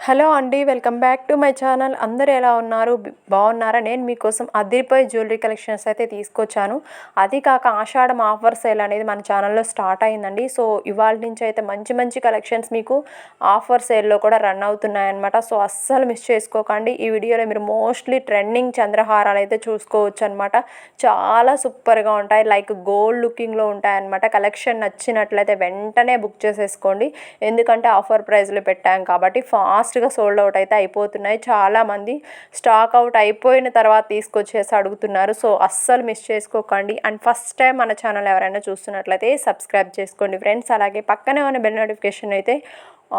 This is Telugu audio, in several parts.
హలో అండి, welcome back to my channel. అందరూ ఎలా ఉన్నారు? బాగున్నారా? నేను మీకోసం అదిరిపోయే జ్యువెలరీ కలెక్షన్స్ అయితే తీసుకొచ్చాను. అది కాక ఆషాఢం ఆఫర్ సేల్ అనేది మన ఛానల్లో స్టార్ట్ అయిందండి. సో ఇవాళ నుంచి అయితే మంచి మంచి కలెక్షన్స్ మీకు ఆఫర్ సేల్లో కూడా రన్ అవుతున్నాయన్నమాట. సో అస్సలు మిస్ చేసుకోకండి. ఈ వీడియోలో మీరు మోస్ట్లీ ట్రెండింగ్ చంద్రహారాలు అయితే చూసుకోవచ్చు అనమాట. చాలా సూపర్గా ఉంటాయి, లైక్ గోల్డ్ లుకింగ్లో ఉంటాయన్నమాట. కలెక్షన్ నచ్చినట్లయితే వెంటనే బుక్ చేసేసుకోండి, ఎందుకంటే ఆఫర్ ప్రైస్లో పెట్టాం కాబట్టి ఫాస్ట్గా సోల్డ్ అవుట్ అయితే అయిపోతున్నాయి. చాలామంది స్టాక్ అవుట్ అయిపోయిన తర్వాత తీసుకొచ్చేసి అడుగుతున్నారు. సో అస్సలు మిస్ చేసుకోకండి. అండ్ ఫస్ట్ టైం మన ఛానల్ ఎవరైనా చూస్తున్నట్లయితే సబ్స్క్రైబ్ చేసుకోండి ఫ్రెండ్స్. అలాగే పక్కనే ఉన్న బెల్ నోటిఫికేషన్ అయితే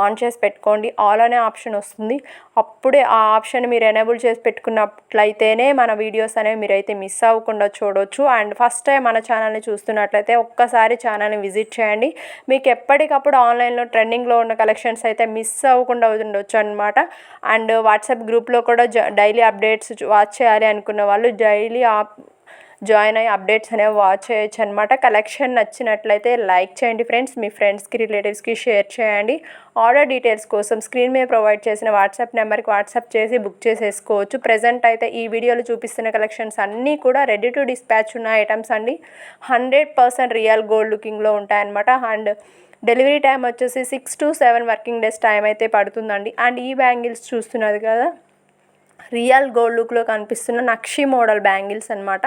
ఆన్ చేసి పెట్టుకోండి. ఆల్ అనే ఆప్షన్ వస్తుంది, అప్పుడే ఆ ఆప్షన్ మీరు ఎనేబుల్ చేసి పెట్టుకున్నట్లయితేనే మన వీడియోస్ అనేవి మీరైతే మిస్ అవ్వకుండా చూడవచ్చు. అండ్ ఫస్ట్ టైం మన ఛానల్ని చూస్తున్నట్లయితే ఒక్కసారి ఛానల్ని విజిట్ చేయండి. మీకు ఎప్పటికప్పుడు ఆన్లైన్లో ట్రెండింగ్లో ఉన్న కలెక్షన్స్ అయితే మిస్ అవ్వకుండా ఉండొచ్చు అనమాట. అండ్ వాట్సాప్ గ్రూప్లో కూడా డైలీ అప్డేట్స్ వాచ్ చేయాలి అనుకున్న వాళ్ళు డైలీ జాయిన్ అయ్యి అప్డేట్స్ అనేవి వాచ్ చేయొచ్చు అనమాట. కలెక్షన్ నచ్చినట్లయితే లైక్ చేయండి ఫ్రెండ్స్, మీ ఫ్రెండ్స్కి రిలేటివ్స్కి షేర్ చేయండి. ఆర్డర్ డీటెయిల్స్ కోసం స్క్రీన్ మీద ప్రొవైడ్ చేసిన వాట్సాప్ నెంబర్కి వాట్సాప్ చేసి బుక్ చేసేసుకోవచ్చు. ప్రజెంట్ అయితే ఈ వీడియోలో చూపిస్తున్న కలెక్షన్స్ అన్నీ కూడా రెడీ టు డిస్పాచ్ ఉన్న ఐటమ్స్ అండి. 100% రియల్ గోల్డ్ లుకింగ్లో ఉంటాయన్నమాట. అండ్ డెలివరీ టైం వచ్చేసి 6 to 7 వర్కింగ్ డేస్ టైం అయితే పడుతుందండి. అండ్ ఈ బ్యాంగిల్స్ చూస్తున్నది కదా, రియల్ గోల్డ్ లుక్లో కనిపిస్తున్న నక్షి మోడల్ బ్యాంగిల్స్ అనమాట.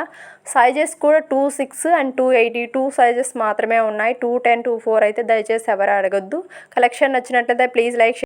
సైజెస్ కూడా 2, 6 అండ్ 2, 8 సైజెస్ మాత్రమే ఉన్నాయి. 2, 10, 2, 4 అయితే దయచేసి ఎవరు అడగొద్దు. కలెక్షన్ నచ్చినట్లయితే ప్లీజ్ లైక్